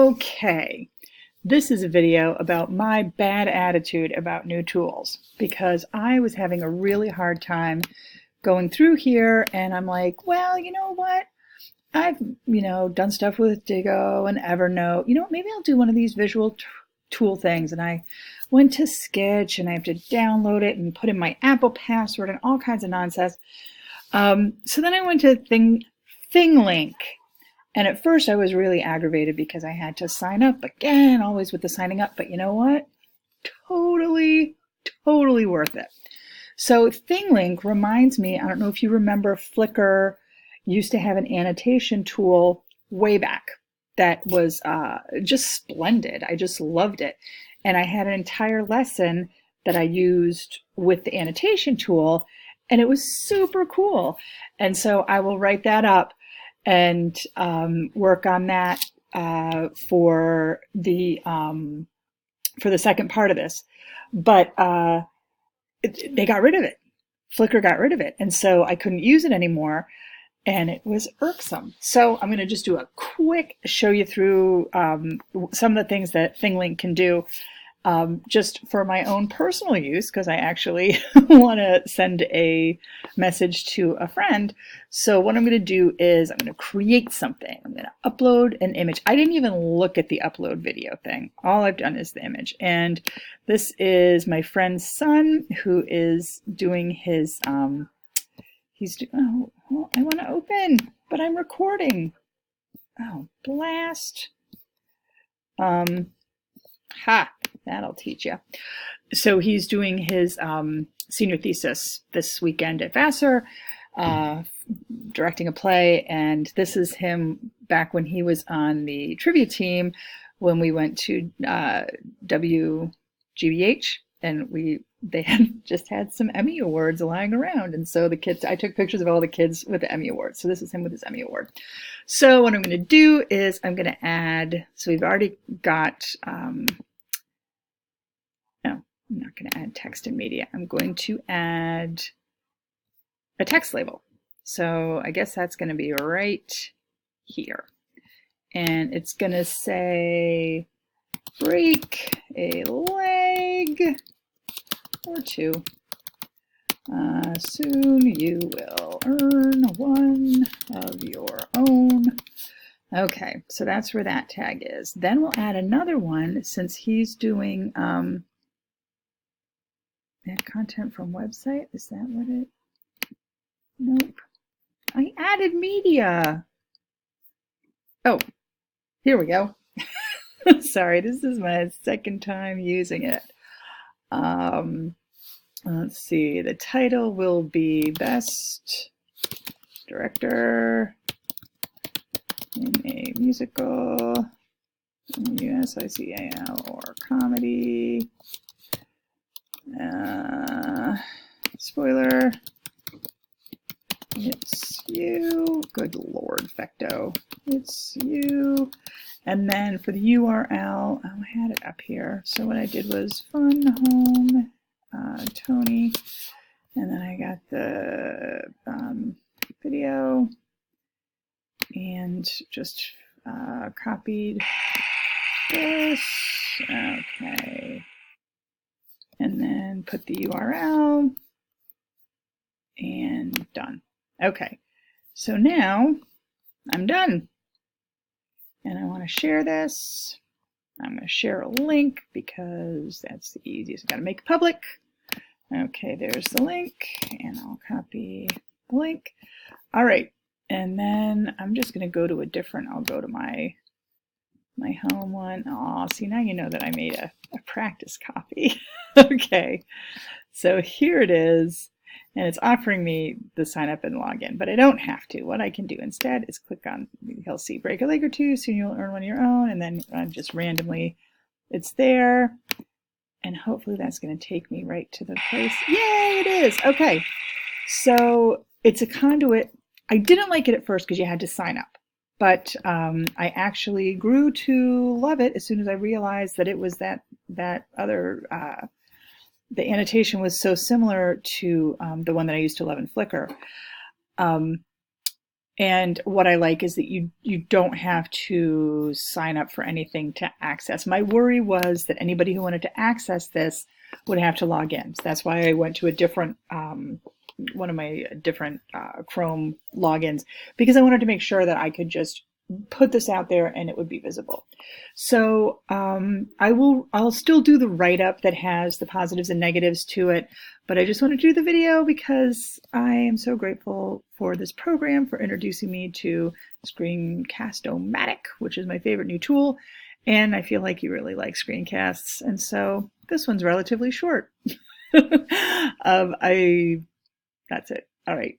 Okay, this is a video about my bad attitude about new tools because I was having a really hard time going through here, and I'm like, well, you know what? I've, done stuff with Digo and Evernote. You know, maybe I'll do one of these visual tool things. And I went to Sketch and I have to download it and put in my Apple password and all kinds of nonsense. So then I went to ThingLink. And at first I was really aggravated because I had to sign up again, always with the signing up. But you know what? Totally worth it. So ThingLink reminds me, I don't know if you remember, Flickr used to have an annotation tool way back that was just splendid. I just loved it. And I had an entire lesson that I used with the annotation tool, and it was super cool. And so I will write that up and work on that for the second part of this. But they got rid of it. Flickr got rid of it, and so I couldn't use it anymore, and it was irksome. So I'm going to just do a quick show you through some of the things that ThingLink can do, just for my own personal use, because I actually want to send a message to a friend. So what I'm going to do is I'm going to create something. I'm going to upload an image. I didn't even look at the upload video thing. All I've done is the image. And this is my friend's son who is doing his, oh, well, I want to open, but I'm recording. Oh, blast. That'll teach you. So he's doing his senior thesis this weekend at Vassar, directing a play, and this is him back when he was on the trivia team when we went to WGBH, and they had just had some Emmy Awards lying around, and so the kids, I took pictures of all the kids with the Emmy Awards. So this is him with his Emmy Award. So what I'm going to do is I'm going to add, so we've already got, I'm not going to add text and media. I'm going to add a text label. So I guess that's going to be right here. And it's going to say, break a leg or two. Soon you will earn one of your own. Okay, so that's where that tag is. Then we'll add another one since he's doing add content from website. Is that what it? Nope. I added media. Oh, here we go. Sorry, this is my second time using it. Let's see. The title will be Best Director in a Musical, USICAL, or Comedy. Spoiler, it's you. Good Lord, Fecto, it's you. And then for the URL, I had it up here. So what I did was Fun Home, Tony, and then I got the video and just copied this. Okay. And then put the URL and done. Okay, so now I'm done. And I want to share this. I'm going to share a link because that's the easiest. I've got to make it public. Okay, there's the link, and I'll copy the link. All right, and then I'm just going to go to a different, I'll go to my home one. Oh, see, now you know that I made a practice copy. Okay, so here it is, and it's offering me the sign up and log in, but I don't have to. What I can do instead is click on, you'll see break a leg or two, soon you'll earn one of your own, and then just randomly it's there, and hopefully that's going to take me right to the place. Yay, it is. Okay, so it's a conduit. I didn't like it at first because you had to sign up. But I actually grew to love it as soon as I realized that it was that other, the annotation was so similar to the one that I used to love in Flickr. And what I like is that you don't have to sign up for anything to access. My worry was that anybody who wanted to access this would have to log in. So that's why I went to a different one of my different Chrome logins, because I wanted to make sure that I could just put this out there and it would be visible. So I'll still do the write-up that has the positives and negatives to it, but I just wanted to do the video because I am so grateful for this program for introducing me to Screencast-O-Matic, which is my favorite new tool, and I feel like you really like screencasts, and so this one's relatively short. That's it. All right.